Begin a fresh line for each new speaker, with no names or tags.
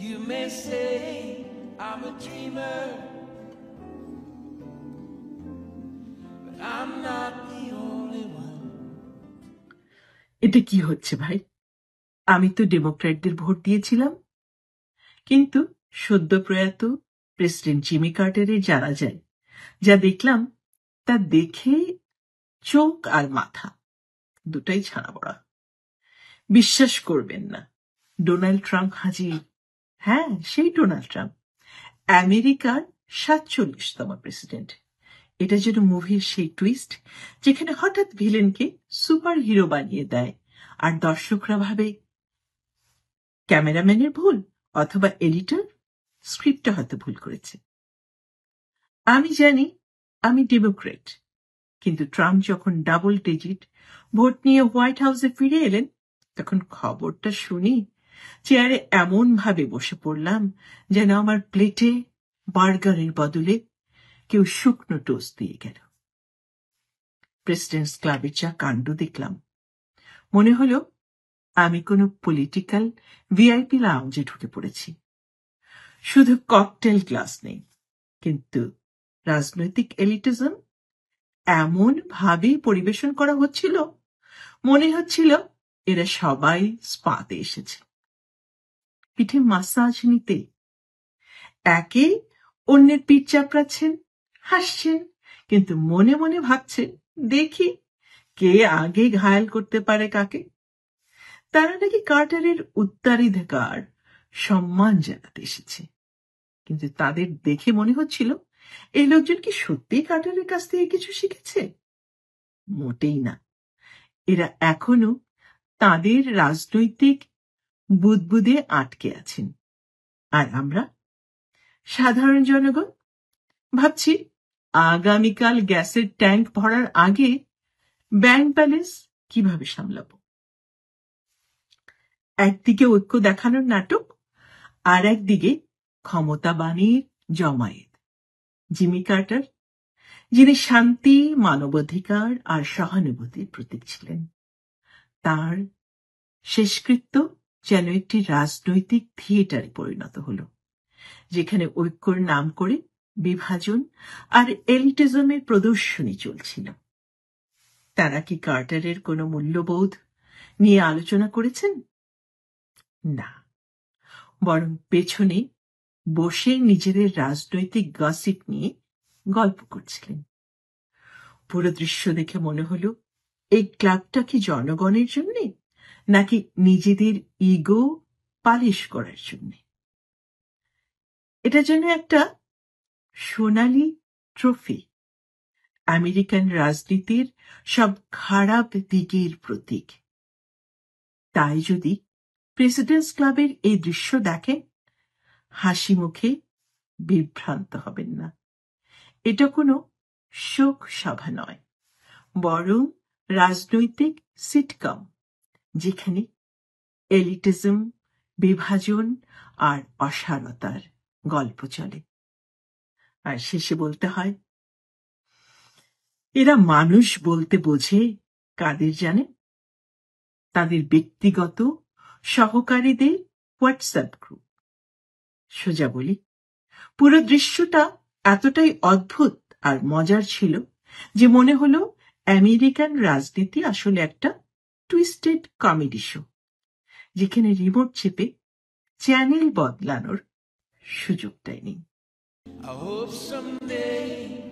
You may say I'm a dreamer, but I'm not the only one.
এটা কি হচ্ছে ভাই? আমি তো ডেমোক্র্যাটদের ভোট দিয়েছিলাম, কিন্তু সদ্য প্রয়াত প্রেসিডেন্ট জিমি কার্টারের জানা যায় যা দেখলাম তা দেখে চোখ আর মাথা দুটাই ছাড়া পড়া। বিশ্বাস করবেন না, ডোনাল্ড ট্রাম্প হাজির। হ্যাঁ, সেই ডোনাল্ড ট্রাম্প, আমেরিকার 47তম প্রেসিডেন্ট। এটা যেন মুভির সেই টুইস্ট যেখানে হঠাৎ ভিলেনকে সুপার হিরো বানিয়ে দেয় আর দর্শকরা ভাবে ক্যামেরাম্যানের ভুল অথবা এডিটর স্ক্রিপ্টটা হয়তো ভুল করেছে। আমি জানি আমি ডেমোক্রেট, কিন্তু ট্রাম্প যখন ডাবল ডিজিট ভোট নিয়ে হোয়াইট হাউসে ফিরে এলেন তখন খবরটা শুনি চেয়ারে এমন ভাবে বসে পড়লাম যেন আমার প্লেটে বার্গারের বদলে কেউ শুকনো টোস্ট দিয়ে গেল। প্রেসিডেন্টস ক্লাবের যা কাণ্ড দেখলাম, মনে হলো আমি কোনো পলিটিক্যাল ভিআইপি লাউঞ্জে ঢুকে পড়েছি। শুধু ককটেল গ্লাস নেই, কিন্তু রাজনৈতিক এলিটিজম এমন ভাবে পরিবেশন করা হচ্ছিল, মনে হচ্ছিল এরা সবাই স্পাতে এসেছে পিঠে মাসাজ নিতে। একে অন্যের পিঠ চাপড়াচ্ছেন, হাসছেন, কিন্তু মনে মনে ভাবছেন দেখি কে আগে ঘায়াল করতে পারে কাকে। তারা নাকি কার্টারের উত্তরাধিকার সম্মান জানাতে এসেছে, কিন্তু তাদের দেখে মনে হচ্ছিল এই লোকজন কি সত্যিই কার্টারের কাছ থেকে কিছু শিখেছে? মোটেই না। এরা এখনো তাদের রাজনৈতিক বুদবুদে আটকে আছেন, আর আমরা সাধারণ জনগণ ভাবছি আগামীকাল গ্যাসের ট্যাঙ্ক ভরার আগে ব্যাংক ব্যালেন্স কিভাবে সামলাবো। একদিকে ঐক্য দেখানোর নাটক, আর একদিকে ক্ষমতাবাণীর জমায়েত। জিমি কার্টার, যিনি শান্তি, মানবাধিকার আর সহানুভূতির প্রতীক ছিলেন, তার শেষকৃত্য যেন একটি রাজনৈতিক থিয়েটারে পরিণত হল, যেখানে ঐক্যর নাম করে বিভাজন আর এলিটিজমের প্রদর্শনী চলছিল। তারা কি কার্টারের কোনো মূল্যবোধ নিয়ে আলোচনা করেছেন? না, বরং পেছনে বসে নিজেদের রাজনৈতিক গসিপ নিয়ে গল্প করছিলেন। পুরো দৃশ্য দেখে মনে হলো এই ক্লাবটা কি জনগণের জন্য, নাকি নিজেদের ইগো পালিশ করার জন্য? এটা যেন একটা সোনালী ট্রফি, আমেরিকান রাজনীতির সব খারাপ দিকের প্রতীক। তাই যদি প্রেসিডেন্টস ক্লাবের এই দৃশ্য দেখেন, হাসি মুখে বিভ্রান্ত হবেন না। এটা কোনো শোক সভা নয়, বরং রাজনৈতিক সিটকম, যেখানে এলিটিজম, বিভাজন আর অসারতার গল্প চলে। আর শেষে বলতে হয়, এরা মানুষ বলতে বোঝে কাদের জানে? তাদের ব্যক্তিগত সহকারীদের হোয়াটসঅ্যাপ গ্রুপ। সোজা বলি, পুরো দৃশ্যটা এতটাই অদ্ভুত আর মজার ছিল যে মনে হলো আমেরিকান রাজনীতি আসলে একটা টুইস্টেড কমেডি শো, যেখানে রিমোট চেপে চ্যানেল বদলানোর সুযোগটাই নেই।
I hope someday